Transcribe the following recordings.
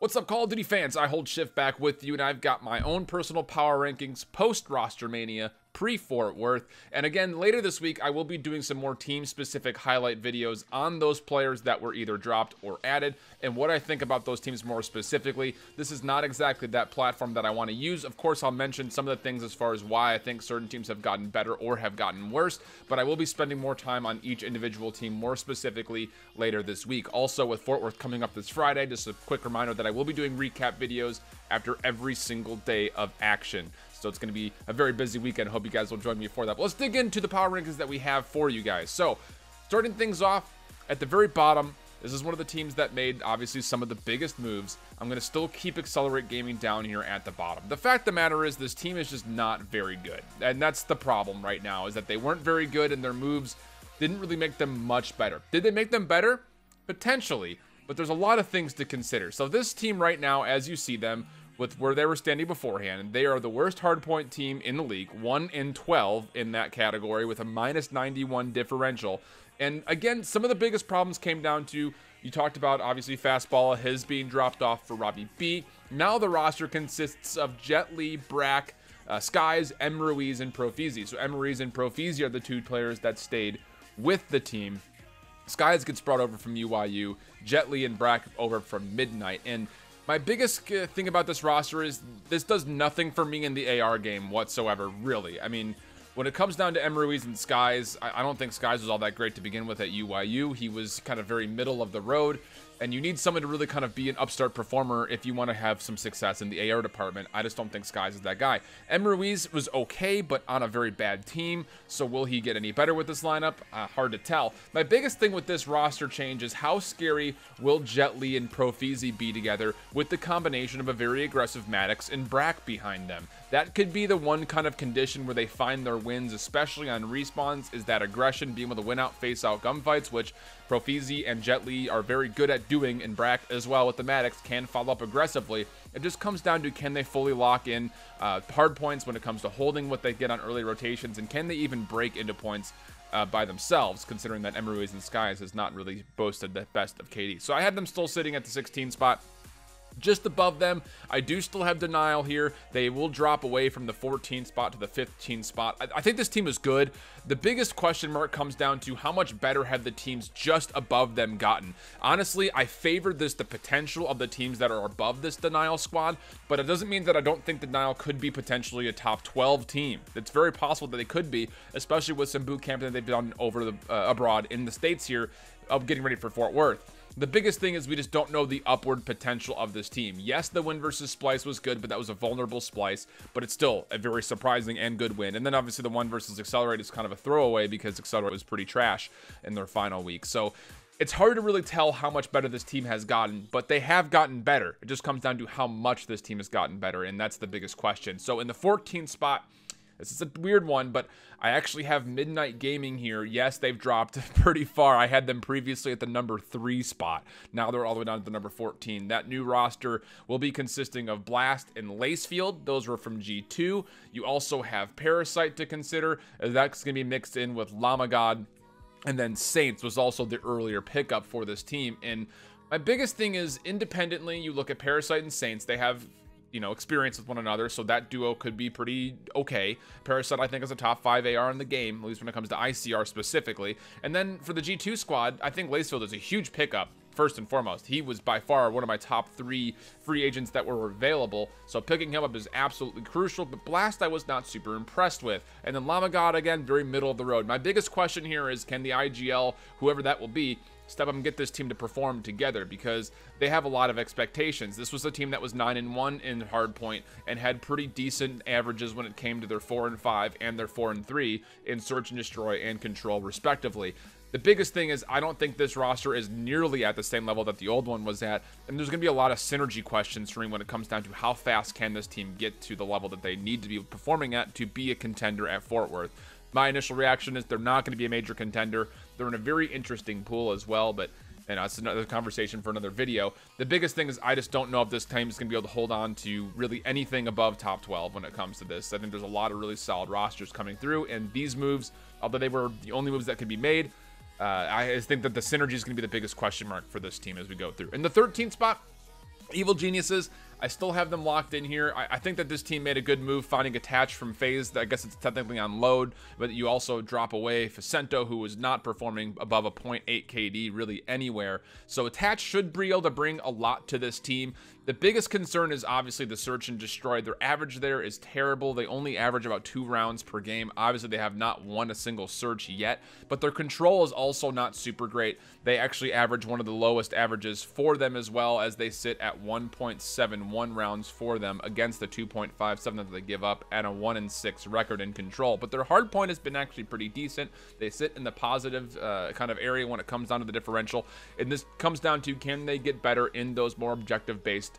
What's up, Call of Duty fans? IHOLDSHIFT back with you, and I've got my own personal power rankings post-RosterMania, pre-Fort Worth. And again, later this week, I will be doing some more team-specific highlight videos on those players that were either dropped or added, and what I think about those teams more specifically. This is not exactly that platform that I want to use. Of course, I'll mention some of the things as far as why I think certain teams have gotten better or have gotten worse, but I will be spending more time on each individual team more specifically later this week. Also, with Fort Worth coming up this Friday, just a quick reminder that I will be doing recap videos after every single day of action. So it's going to be a very busy weekend. I hope you guys will join me for that. But let's dig into the power rankings that we have for you guys. So starting things off at the very bottom, this is one of the teams that made obviously some of the biggest moves. I'm going to still keep Accelerate Gaming down here at the bottom. The fact of the matter is this team is just not very good. And that's the problem right now, is that they weren't very good and their moves didn't really make them much better. Did they make them better? Potentially. But there's a lot of things to consider. So this team right now, as you see them, with where they were standing beforehand, they are the worst hardpoint team in the league, 1-12 in that category with a -91 differential. And again, some of the biggest problems came down to, you talked about obviously Fastball, his being dropped off for Robbie B. Now the roster consists of Jet Li, Brack, Skies, M. Ruiz, and Profizi. So M. Ruiz and Profizi are the two players that stayed with the team. Skies gets brought over from UYU, Jet Li and Brack over from Midnight. And my biggest thing about this roster is this does nothing for me in the AR game whatsoever, really. I mean, when it comes down to M. Ruiz and Skies, I don't think Skies was all that great to begin with at UYU. He was kind of very middle of the road, and you need someone to really kind of be an upstart performer if you want to have some success in the AR department. I just don't think Skies is that guy. M. Ruiz was okay, but on a very bad team, so will he get any better with this lineup? Hard to tell. My biggest thing with this roster change is how scary will Jet Li and Profizi be together with the combination of a very aggressive Maddox and Brack behind them. That could be the one kind of condition where they find their wins, especially on respawns, is that aggression, being able to win out, face out gunfights, which Profizi and Jet Li are very good at doing, and Brack as well with the Maddox can follow up aggressively. It just comes down to, can they fully lock in hard points when it comes to holding what they get on early rotations, and can they even break into points by themselves, considering that M. Ruiz and Skies has not really boasted the best of KD. So I had them still sitting at the 16 spot. Just above them, I do still have Denial here. They will drop away from the 14th spot to the 15th spot. I think this team is good. The biggest question mark comes down to how much better have the teams just above them gotten. Honestly, I favored the potential of the teams that are above this Denial squad, but it doesn't mean that I don't think Denial could be potentially a top 12 team. It's very possible that they could be, especially with some boot camp that they've done over abroad in the States here of getting ready for Fort Worth. The biggest thing is we just don't know the upward potential of this team. Yes, the win versus Splice was good, but that was a vulnerable Splice, but it's still a very surprising and good win. And then obviously the one versus Accelerate is kind of a throwaway because Accelerate was pretty trash in their final week. So it's hard to really tell how much better this team has gotten, but they have gotten better. It just comes down to how much this team has gotten better, and that's the biggest question. So in the 14th spot, this is a weird one, but I actually have Midnight Gaming here. Yes, they've dropped pretty far. I had them previously at the number 3 spot. Now they're all the way down to the number 14. That new roster will be consisting of Blast and Lacefield. Those were from G2. You also have Parasite to consider, as that's going to be mixed in with Llama God. And then Saints was also the earlier pickup for this team. And my biggest thing is, independently, you look at Parasite and Saints, they have, you know, experience with one another, so that duo could be pretty okay. Parasite, I think, is a top 5 AR in the game, at least when it comes to ICR specifically. And then for the G2 squad, I think Lacefield is a huge pickup, first and foremost. He was by far one of my top 3 free agents that were available, so picking him up is absolutely crucial. But Blast I was not super impressed with. And then Llama God, again, very middle of the road. My biggest question here is, can the IGL, whoever that will be, step up and get this team to perform together, because they have a lot of expectations. This was a team that was 9-1 in hardpoint and had pretty decent averages when it came to their 4-5 and their 4-3 in Search and Destroy and Control respectively. The biggest thing is I don't think this roster is nearly at the same level that the old one was at, and there's going to be a lot of synergy questions for me when it comes down to how fast can this team get to the level that they need to be performing at to be a contender at Fort Worth. My initial reaction is they're not going to be a major contender. They're in a very interesting pool as well, but it's another conversation for another video. The biggest thing is I just don't know if this team is going to be able to hold on to really anything above top 12 when it comes to this. I think there's a lot of really solid rosters coming through, and these moves, although they were the only moves that could be made, I think that the synergy is going to be the biggest question mark for this team as we go through. In the 13th spot, Evil Geniuses, I still have them locked in here. I think that this team made a good move finding Attach from FaZe. I guess it's technically on load, but you also drop away Facento, who was not performing above a 0.8 KD really anywhere. So Attach should be able to bring a lot to this team. The biggest concern is obviously the search and destroy. Their average there is terrible. They only average about 2 rounds per game. Obviously, they have not won a single search yet, but their control is also not super great. They actually average one of the lowest averages for them as well, as they sit at 1.71 rounds for them against the 2.57 that they give up and a 1-6 record in control. But their hard point has been actually pretty decent. They sit in the positive kind of area when it comes down to the differential. And this comes down to, can they get better in those more objective-based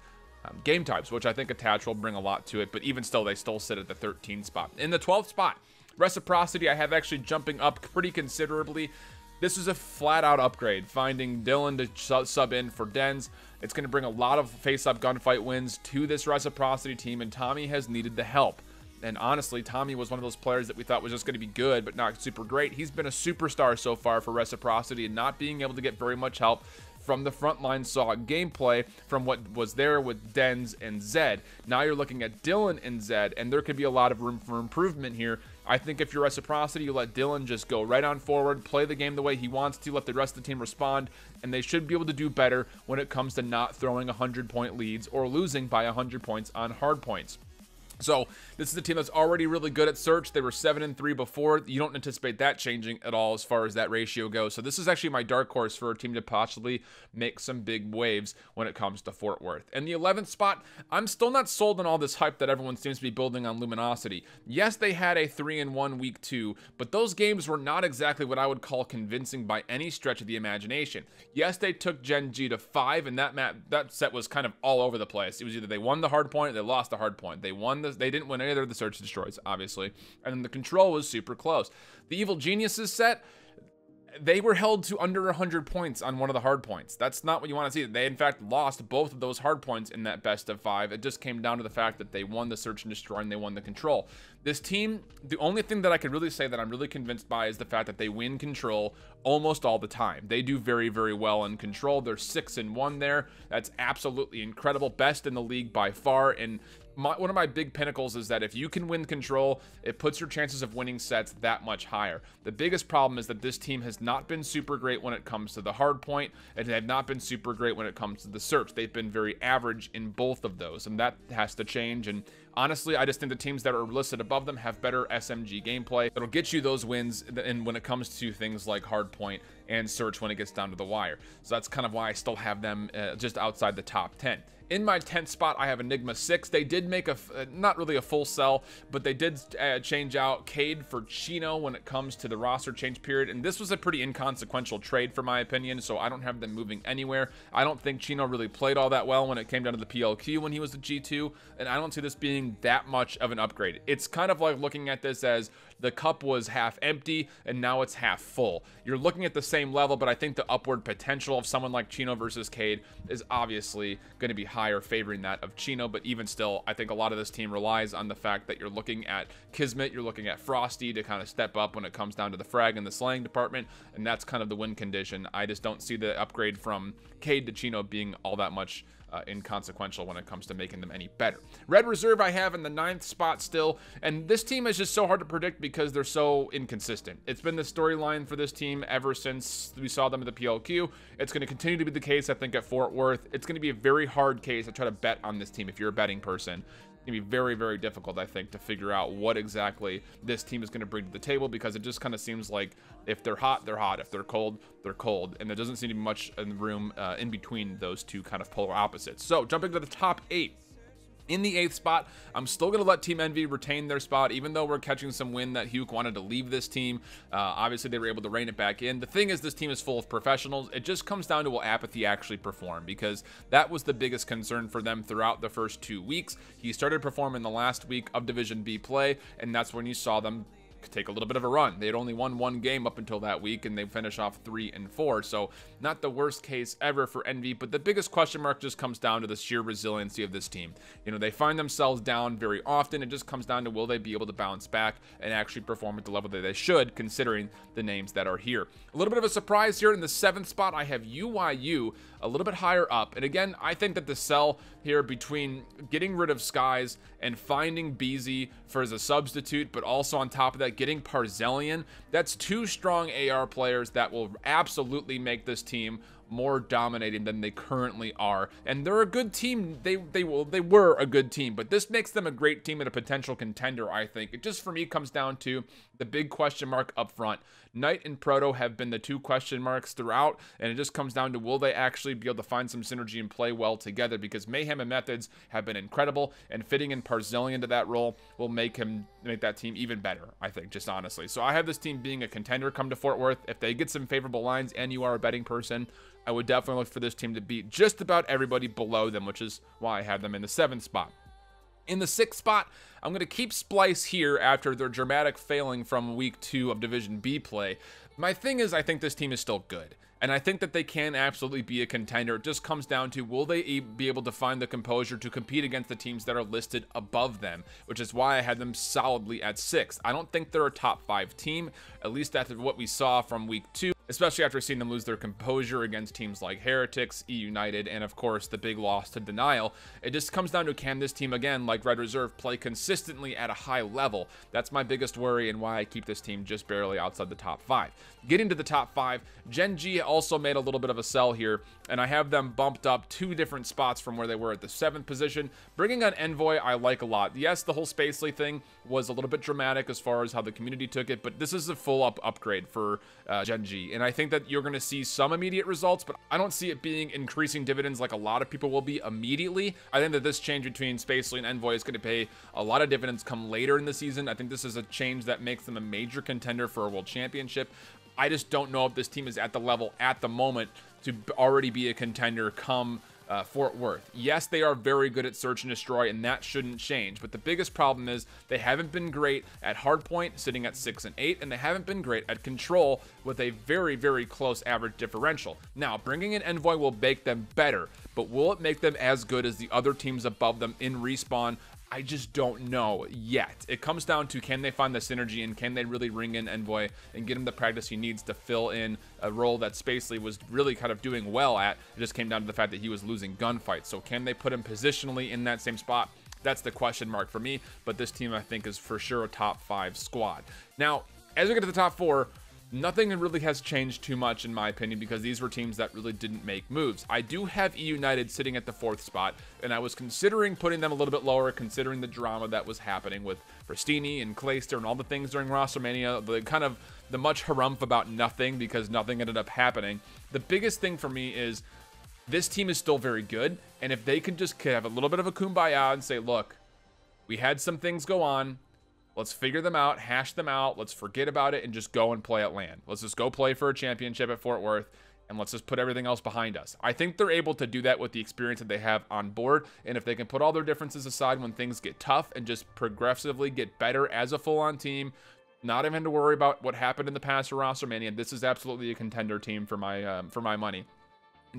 game types, which I think Attach will bring a lot to it, but even still, they still sit at the 13th spot. In the 12th spot, Reciprocity, I have actually jumping up pretty considerably. This is a flat-out upgrade, finding Dylan to sub in for Dens. It's going to bring a lot of face-up gunfight wins to this Reciprocity team, and Tommy has needed the help. And honestly, Tommy was one of those players that we thought was just going to be good, but not super great. He's been a superstar so far for Reciprocity, and not being able to get very much help from the front line saw gameplay from what was there with Dens and Zed. Now you're looking at Dylan and Zed, and there could be a lot of room for improvement here. I think if you're Reciprocity, you let Dylan just go right on forward, play the game the way he wants to, let the rest of the team respond, and they should be able to do better when it comes to not throwing 100-point leads or losing by 100 points on hard points. So this is a team that's already really good at search. They were 7-3 before. You don't anticipate that changing at all as far as that ratio goes. So this is actually my dark horse for a team to possibly make some big waves when it comes to Fort Worth. And the 11th spot, I'm still not sold on all this hype that everyone seems to be building on Luminosity. Yes, they had a 3-1 week 2, but those games were not exactly what I would call convincing by any stretch of the imagination. Yes, they took Jinji to 5, and that set was kind of all over the place. It was either they won the hard point or they lost the hard point. They didn't win any of the search and destroys, obviously, and then the control was super close. The Evil Geniuses set, they were held to under 100 points on one of the hard points. That's not what you want to see. They, in fact, lost both of those hard points in that best of 5. It just came down to the fact that they won the search and destroy and they won the control. This team, the only thing that I could really say that I'm really convinced by is the fact that they win control almost all the time. They do very, very well in control. They're 6-1 there. That's absolutely incredible. Best in the league by far. And one of my big pinnacles is that if you can win control, it puts your chances of winning sets that much higher. The biggest problem is that this team has not been super great when it comes to the hard point, and they have not been super great when it comes to the search. They've been very average in both of those, and that has to change. And honestly, I just think the teams that are listed above them have better SMG gameplay that'll get you those wins and when it comes to things like hardpoint and search when it gets down to the wire. So that's kind of why I still have them just outside the top 10. In my 10th spot, I have Enigma 6. They did make not really a full sell, but they did change out Cade for Chino when it comes to the roster change period. And this was a pretty inconsequential trade, for my opinion, so I don't have them moving anywhere. I don't think Chino really played all that well when it came down to the PLQ when he was the G2, and I don't see this being that much of an upgrade. It's kind of like looking at this as the cup was half empty and now it's half full. You're looking at the same level, but I think the upward potential of someone like Chino versus Cade is obviously going to be higher, favoring that of Chino. But even still, I think a lot of this team relies on the fact that you're looking at Kismet, you're looking at Frosty to kind of step up when it comes down to the frag and the slaying department, and that's kind of the win condition. I just don't see the upgrade from Cade to Chino being all that much inconsequential when it comes to making them any better. Red Reserve I have in the 9th spot still, and this team is just so hard to predict because they're so inconsistent. It's been the storyline for this team ever since we saw them at the PLQ. It's going to continue to be the case, I think, at Fort Worth. It's going to be a very hard case to try to bet on this team if you're a betting person. It's going to be very, very difficult, I think, to figure out what exactly this team is going to bring to the table, because it just kind of seems like if they're hot, they're hot. If they're cold, they're cold. And there doesn't seem to be much in the room in between those two kind of polar opposites. So jumping to the top 8. In the 8th spot, I'm still going to let Team Envy retain their spot, even though we're catching some wind that Huke wanted to leave this team. Obviously, they were able to rein it back in. The thing is, this team is full of professionals. It just comes down to will Apathy actually perform, because that was the biggest concern for them throughout the first 2 weeks. He started performing the last week of Division B play, and that's when you saw them take a little bit of a run. They had only won 1 game up until that week, and they finish off 3-4. So not the worst case ever for Envy, but the biggest question mark just comes down to the sheer resiliency of this team. You know, they find themselves down very often. It just comes down to, will they be able to bounce back and actually perform at the level that they should, considering the names that are here. A little bit of a surprise here in the 7th spot. I have UYU a little bit higher up. And again, I think that the sell here between getting rid of Skies and finding BZ for as a substitute, but also on top of that, getting Parzelian, that's 2 strong AR players that will absolutely make this team more dominating than they currently are. And they're a good team. They were a good team, but this makes them a great team and a potential contender, I think. It just, for me, comes down to the big question mark up front. Knight and Proto have been the 2 question marks throughout, and it just comes down to, will they actually be able to find some synergy and play well together? Because Mayhem and Methods have been incredible, and fitting in Parzelian to that role will make that team even better, I think, just honestly. So I have this team being a contender come to Fort Worth. If they get some favorable lines and you are a betting person, I would definitely look for this team to beat just about everybody below them, which is why I have them in the 7th spot. In the 6th spot, I'm going to keep Splice here after their dramatic failing from week 2 of Division B play. My thing is, I think this team is still good, and I think that they can absolutely be a contender. It just comes down to, will they be able to find the composure to compete against the teams that are listed above them, which is why I had them solidly at 6. I don't think they're a top 5 team, at least after what we saw from week 2. Especially after seeing them lose their composure against teams like Heretics, United, and of course the big loss to Denial. It just comes down to, can this team, again, like Red Reserve, play consistently at a high level? That's my biggest worry and why I keep this team just barely outside the top 5. Getting to the top 5, Jinji also made a little bit of a sell here, and I have them bumped up 2 different spots from where they were at the 7th position. Bringing on Envoy, I like a lot. Yes, the whole Spacely thing was a little bit dramatic as far as how the community took it, but this is a full upgrade for Jinji. And I think that you're going to see some immediate results, but I don't see it being increasing dividends like a lot of people will be immediately. I think that this change between Spacely and Envoy is going to pay a lot of dividends come later in the season. I think this is a change that makes them a major contender for a world championship. I just don't know if this team is at the level at the moment to already be a contender come Fort Worth. Yes, they are very good at search and destroy, and that shouldn't change. But the biggest problem is they haven't been great at hardpoint, sitting at 6 and 8, and they haven't been great at control with a very, very close average differential. Now, bringing in Envoy will make them better, but will it make them as good as the other teams above them in respawn? I just don't know yet. It comes down to, can they find the synergy, and can they really ring in Envoy and get him the practice he needs to fill in a role that Spacely was really kind of doing well at. It just came down to the fact that he was losing gunfights. So can they put him positionally in that same spot? That's the question mark for me, but this team I think is for sure a top 5 squad. Now, as we get to the top 4, nothing really has changed too much in my opinion, because these were teams that really didn't make moves. I do have United sitting at the 4th spot, and I was considering putting them a little bit lower, considering the drama that was happening with Pristini and Clayster and all the things during RosterMania, the much harumph about nothing because nothing ended up happening. The biggest thing for me is this team is still very good, and if they can just have a little bit of a kumbaya and say, look, we had some things go on, let's figure them out, hash them out, let's forget about it, and just go and play at LAN. Let's just go play for a championship at Fort Worth, and let's just put everything else behind us. I think they're able to do that with the experience that they have on board, and if they can put all their differences aside when things get tough and just progressively get better as a full-on team, not even to worry about what happened in the past for RosterMania, this is absolutely a contender team for my money.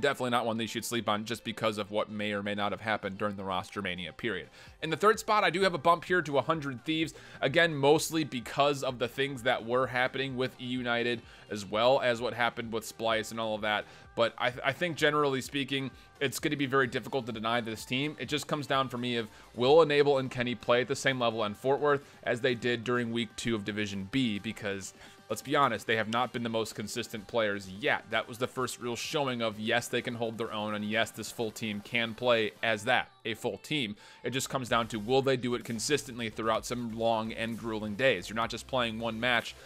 Definitely not one that you should sleep on just because of what may or may not have happened during the RosterMania period. In the 3rd spot, I do have a bump here to 100 Thieves. Again, mostly because of the things that were happening with United, as well as what happened with Splice and all of that. But I think generally speaking, it's going to be very difficult to deny this team. It just comes down for me of, will Enable and Kenny play at the same level in Fort Worth as they did during week 2 of Division B? Because let's be honest, they have not been the most consistent players yet. That was the first real showing of, yes, they can hold their own, and yes, this full team can play as that, a full team. It just comes down to, will they do it consistently throughout some long and grueling days? You're not just playing one match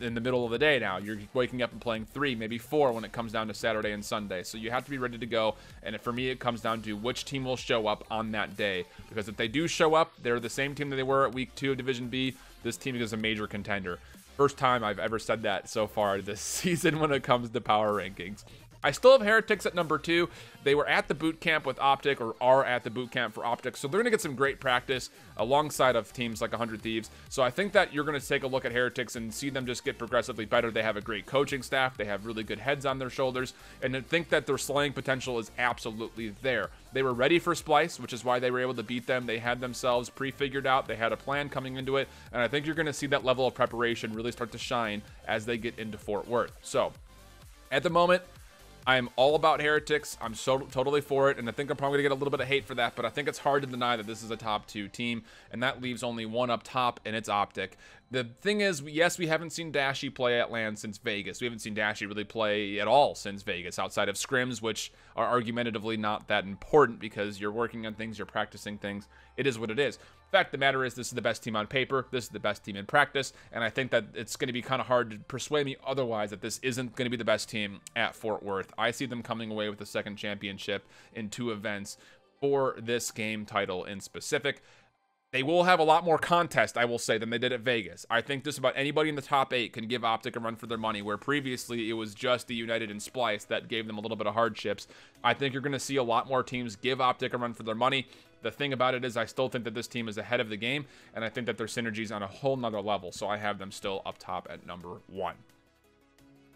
in the middle of the day now. You're waking up and playing 3, maybe 4 when it comes down to Saturday and Sunday. So you have to be ready to go. And for me, it comes down to which team will show up on that day. Because if they do show up, they're the same team that they were at week 2 of Division B. This team is a major contender. First time I've ever said that so far this season when it comes to power rankings. I still have Heretics at number 2. They were at the boot camp with Optic, or are at the boot camp for Optic, so they're going to get some great practice alongside of teams like 100 Thieves. So I think that you're going to take a look at Heretics and see them just get progressively better. They have a great coaching staff. They have really good heads on their shoulders, and I think that their slaying potential is absolutely there. They were ready for Splice, which is why they were able to beat them. They had themselves pre-figured out. They had a plan coming into it, and I think you're going to see that level of preparation really start to shine as they get into Fort Worth. So at the moment, I am all about Heretics. I'm so totally for it, and I think I'm probably going to get a little bit of hate for that, but I think it's hard to deny that this is a top 2 team, and that leaves only one up top, and it's Optic. The thing is, yes, we haven't seen Dashy play at LAN since Vegas. We haven't seen Dashy really play at all since Vegas, outside of scrims, which are argumentatively not that important because you're working on things, you're practicing things. It is what it is. The fact of the matter is, this is the best team on paper, this is the best team in practice, and I think that it's going to be kind of hard to persuade me otherwise that this isn't going to be the best team at Fort Worth. I see them coming away with the second championship in 2 events for this game title in specific. They will have a lot more contest, I will say, than they did at Vegas. I think just about anybody in the top 8 can give Optic a run for their money, where previously it was just the United and Splice that gave them a little bit of hardships. I think you're going to see a lot more teams give Optic a run for their money. The thing about it is I still think that this team is ahead of the game, and I think that their synergy's on a whole nother level, so I have them still up top at number 1.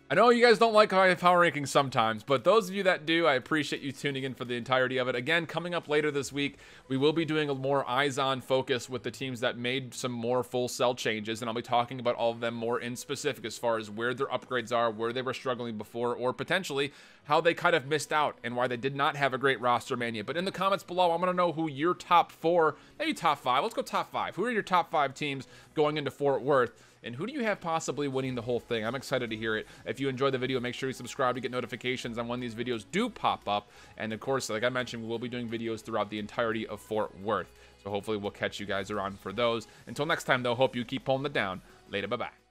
I know you guys don't like my power rankings sometimes, but those of you that do, I appreciate you tuning in for the entirety of it. Again, coming up later this week, we will be doing a more eyes-on focus with the teams that made some more full cell changes, and I'll be talking about all of them more in specific as far as where their upgrades are, where they were struggling before, or potentially how they kind of missed out and why they did not have a great roster mania. But in the comments below, I'm going to know who your top 4, maybe top 5, let's go top 5. Who are your top 5 teams going into Fort Worth? And who do you have possibly winning the whole thing? I'm excited to hear it. If you enjoyed the video, make sure you subscribe to get notifications on when these videos do pop up. And of course, like I mentioned, we will be doing videos throughout the entirety of Fort Worth. So hopefully we'll catch you guys around for those. Until next time, though, hope you keep pulling it down. Later, bye-bye.